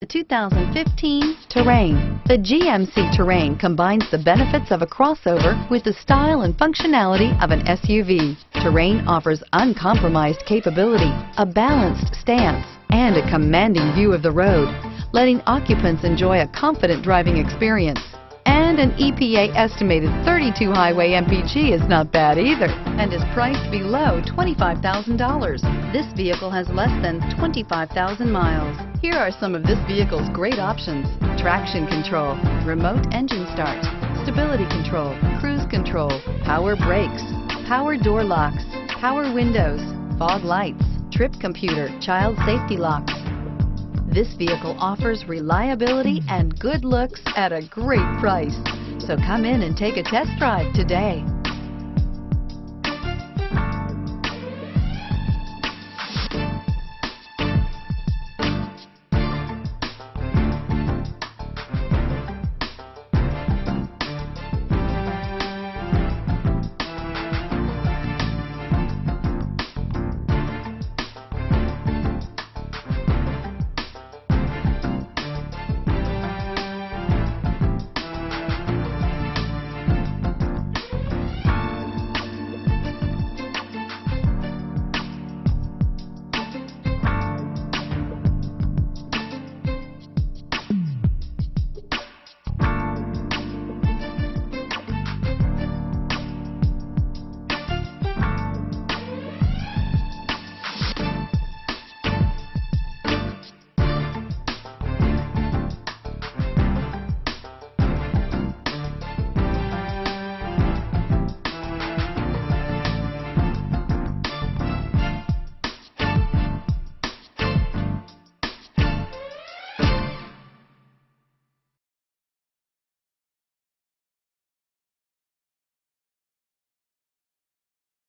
The 2015 Terrain. The GMC Terrain combines the benefits of a crossover with the style and functionality of an SUV. Terrain offers uncompromised capability, a balanced stance, and a commanding view of the road, letting occupants enjoy a confident driving experience. And an EPA estimated 32 highway MPG is not bad either, and is priced below $25,000. This vehicle has less than 25,000 miles. Here are some of this vehicle's great options: traction control, remote engine start, stability control, cruise control, power brakes, power door locks, power windows, fog lights, trip computer, child safety locks. This vehicle offers reliability and good looks at a great price. So come in and take a test drive today.